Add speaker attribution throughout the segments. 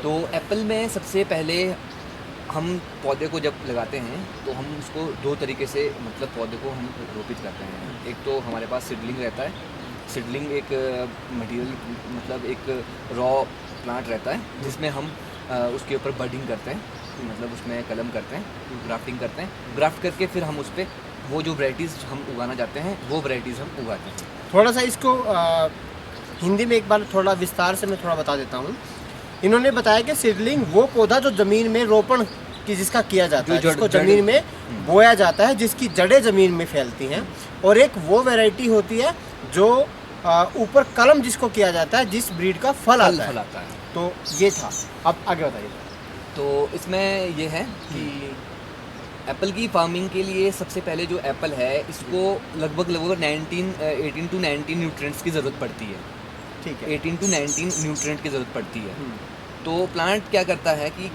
Speaker 1: तो एप्पल में सबसे पहले हम पौधे को जब लगाते हैं तो हम उसको दो तरीके से मतलब पौधे को हम रोपित करते हैं। एक तो हमारे पास सीडलिंग रहता है। सीडलिंग एक मटेरियल मतलब एक रॉ प्लांट रहता है जिसमें हम उसके ऊपर बडिंग करते हैं, मतलब उसमें कलम करते हैं, ग्राफ्टिंग करते हैं। ग्राफ्ट करके फिर हम उस पर वो जो वैराइटीज़ हम उगाना चाहते हैं वो वैराइटीज़ हम उगाते हैं।
Speaker 2: थोड़ा सा इसको हिंदी में एक बार थोड़ा विस्तार से मैं थोड़ा बता देता हूँ। इन्होंने बताया कि सीडलिंग वो पौधा जो ज़मीन में रोपण की जिसका किया जाता है, जिसको ज़मीन में बोया जाता है, जिसकी जड़ें ज़मीन में फैलती हैं, और एक वो वैरायटी होती है जो ऊपर कलम जिसको किया जाता है, जिस ब्रीड का फल आता है। तो ये था। अब आगे बताइए।
Speaker 1: तो इसमें ये है कि एप्पल की फार्मिंग के लिए सबसे पहले जो एप्पल है इसको लगभग 18 to 19 न्यूट्रिएंट्स की ज़रूरत पड़ती है।
Speaker 2: ठीक है,
Speaker 1: 18 to 19 न्यूट्रिएंट की ज़रूरत पड़ती है। तो प्लांट क्या करता है कि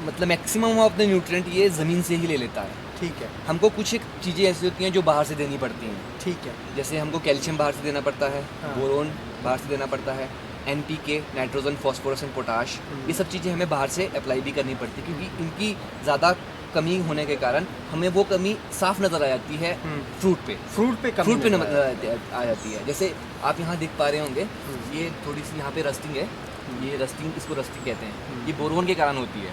Speaker 1: मतलब मैक्सिमम ऑफ द न्यूट्रिएंट ये ज़मीन से ही ले लेता है।
Speaker 2: ठीक है।
Speaker 1: हमको कुछ एक चीज़ें ऐसी होती हैं जो बाहर से देनी पड़ती हैं।
Speaker 2: ठीक है।
Speaker 1: जैसे हमको कैल्शियम बाहर से देना पड़ता है, बोरोन बाहर से देना पड़ता है, NPK, nitrogen, phosphorus and potash, ये सब चीज़ें हमें बाहर से अप्लाई भी करनी पड़ती है क्योंकि इनकी ज़्यादा कमी होने के कारण हमें वो कमी साफ नज़र आ जाती है फ्रूट पे आ जाती है। जैसे आप यहाँ देख पा रहे होंगे, ये थोड़ी सी यहाँ पे रस्टिंग है, ये रस्टिंग, इसको रस्टिंग कहते हैं। ये बोरोन के कारण होती है,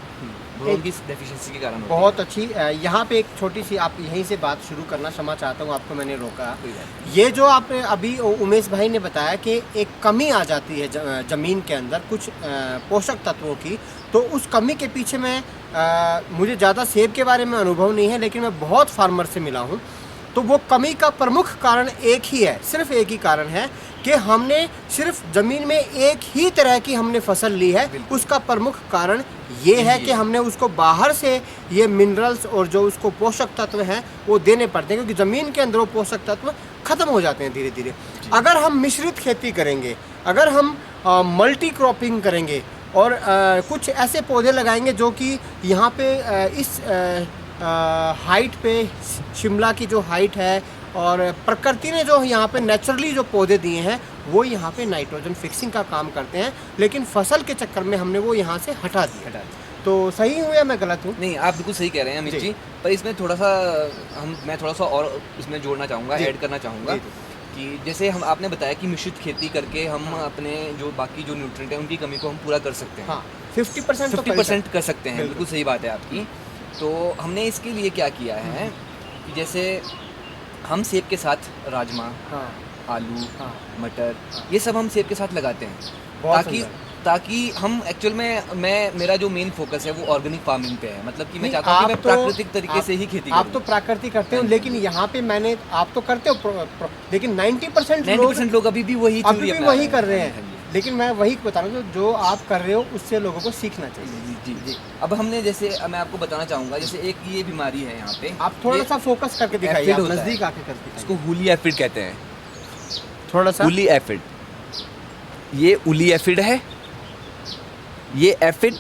Speaker 1: बोरोन की डेफिशिएंसी के कारण होती है।
Speaker 2: बहुत अच्छी। यहाँ पे एक छोटी सी आप यहीं से बात शुरू करना क्षमा चाहता हूँ, आपको मैंने रोका। ये जो आपने अभी उमेश भाई ने बताया कि एक कमी आ जाती है ज़मीन के अंदर कुछ पोषक तत्वों की, तो उस कमी के पीछे मैं मुझे ज़्यादा सेब के बारे में अनुभव नहीं है, लेकिन मैं बहुत फार्मर से मिला हूँ। तो वो कमी का प्रमुख कारण एक ही है, सिर्फ एक ही कारण है कि हमने सिर्फ ज़मीन में एक ही तरह की हमने फसल ली है। उसका प्रमुख कारण ये है कि हमने उसको बाहर से ये मिनरल्स और जो उसको पोषक तत्व हैं वो देने पड़ते हैं, क्योंकि ज़मीन के अंदर वो पोषक तत्व ख़त्म हो जाते हैं धीरे धीरे। अगर हम मिश्रित खेती करेंगे, अगर हम मल्टी क्रॉपिंग करेंगे और कुछ ऐसे पौधे लगाएंगे जो कि यहाँ पे इस हाइट पे, शिमला की जो हाइट है और प्रकृति ने जो यहाँ पे नेचुरली जो पौधे दिए हैं वो यहाँ पे नाइट्रोजन फिक्सिंग का काम करते हैं, लेकिन फसल के चक्कर में हमने वो यहाँ से हटा दिया। तो सही हूँ या मैं गलत हूँ?
Speaker 1: नहीं, आप बिल्कुल सही कह रहे हैं अमित जी। पर इसमें थोड़ा सा मैं थोड़ा सा और इसमें जोड़ना चाहूँगा, ऐड करना चाहूँगा कि जैसे आपने बताया कि मिश्रित खेती करके हम अपने जो बाकी जो न्यूट्रिएंट हैं उनकी कमी को हम पूरा कर सकते हैं।
Speaker 2: हाँ, 50%
Speaker 1: कर सकते हैं। बिल्कुल सही बात है आपकी। तो हमने इसके लिए क्या किया है कि जैसे हम सेब के साथ राजमा, आलू, मटर, ये सब हम सेब के साथ लगाते हैं ताकि हम एक्चुअल में मेरा जो मेन फोकस है वो ऑर्गेनिक फार्मिंग पे है। मतलब कि मैं चाहता हूँ कि मैं प्राकृतिक तरीके से ही खेती करूँ।
Speaker 2: आप तो प्राकृतिक करते हो, लेकिन यहाँ पे आप तो करते हो, लेकिन 90%
Speaker 1: लोग अभी भी वही
Speaker 2: कर रहे हैं। लेकिन मैं वही बता रहा हूँ, जो आप कर रहे हो उससे लोगों को सीखना चाहिए।
Speaker 1: जी। अब हमने जैसे मैं आपको बताना चाहूँगा, जैसे एक ये बीमारी है यहाँ पे,
Speaker 2: आप थोड़ा सा फोकस करके दिखाइए, नज़दीक आके करके।
Speaker 1: इसको वूली एफिड कहते हैं।
Speaker 2: थोड़ा सा
Speaker 1: वूली एफिड, ये वूली एफिड है। ये एफिड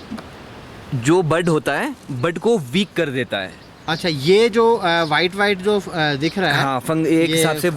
Speaker 1: जो बड होता है, बड को वीक कर देता है।
Speaker 2: अच्छा, ये जो वाइट जो दिख रहा है,
Speaker 1: हाँ, एक हिसाब से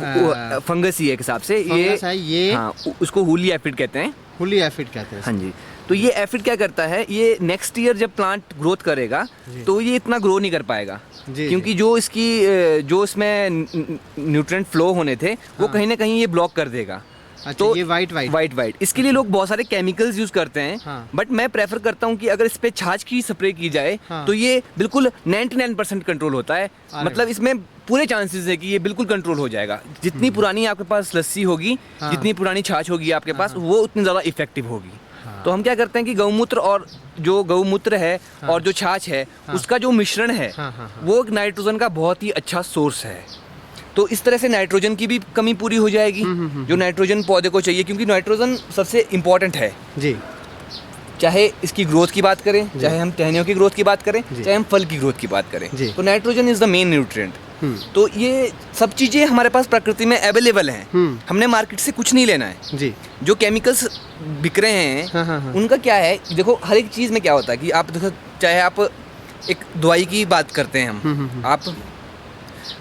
Speaker 1: फंगस ही एक हिसाब से ये हाँ, उसको वूली एफिड कहते हैं।
Speaker 2: वूली एफिड कहते हैं।
Speaker 1: हाँ जी। तो ये एफिड क्या करता है, ये नेक्स्ट ईयर जब प्लांट ग्रोथ करेगा तो ये इतना ग्रो नहीं कर पाएगा, क्योंकि जो इसमें न्यूट्रिएंट फ्लो होने थे वो कहीं ना कहीं ये ब्लॉक कर देगा।
Speaker 2: अच्छा, तो ये वाइट
Speaker 1: इसके लिए लोग बहुत सारे केमिकल्स यूज करते हैं। बट मैं प्रेफर करता हूँ कि अगर इस पे छाछ की स्प्रे की जाए तो ये बिल्कुल 99% कंट्रोल होता है। मतलब इसमें पूरे चांसेस है कि ये बिल्कुल कंट्रोल हो जाएगा। जितनी पुरानी आपके पास लस्सी होगी, जितनी पुरानी छाछ होगी आपके पास, वो उतनी ज़्यादा इफेक्टिव होगी। तो हम क्या करते हैं कि गौमूत्र है और जो छाछ है उसका जो मिश्रण है वो नाइट्रोजन का बहुत ही अच्छा सोर्स है। तो इस तरह से नाइट्रोजन की भी कमी पूरी हो जाएगी, जो नाइट्रोजन पौधे को चाहिए, क्योंकि नाइट्रोजन सबसे इम्पोर्टेंट है जी। चाहे इसकी ग्रोथ की बात करें, चाहे हम टहनियों की ग्रोथ की बात करें, चाहे हम फल की ग्रोथ की बात करें, तो nitrogen is the main nutrient. तो ये सब चीज़ें हमारे पास प्रकृति में अवेलेबल हैं। हमने मार्केट से कुछ नहीं लेना है जी। जो केमिकल्स बिक रहे हैं उनका क्या है, देखो हर एक चीज़ में क्या होता है कि आप देखो, चाहे आप एक दवाई की बात करते हैं हम, आप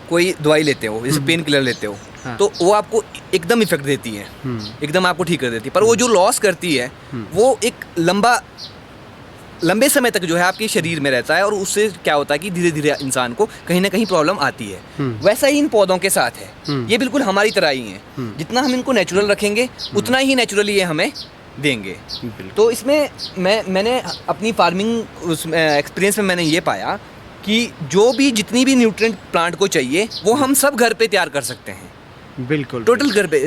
Speaker 1: कोई दवाई लेते हो, जैसे पेन किलर लेते हो, तो वो आपको एकदम इफेक्ट देती है, एकदम आपको ठीक कर देती है, पर वो जो लॉस करती है वो एक लंबा लंबे समय तक जो है आपके शरीर में रहता है और उससे क्या होता है कि धीरे धीरे इंसान को कहीं ना कहीं प्रॉब्लम आती है। वैसा ही इन पौधों के साथ है, ये बिल्कुल हमारी तरह ही है। जितना हम इनको नेचुरल रखेंगे उतना ही नेचुरली ये हमें देंगे। तो इसमें मैंने अपनी फार्मिंग उसमें एक्सपीरियंस में मैंने ये पाया कि जो भी जितनी भी न्यूट्रिएंट प्लांट को चाहिए वो हम सब घर पे तैयार कर सकते हैं।
Speaker 2: बिल्कुल
Speaker 1: टोटल घर पे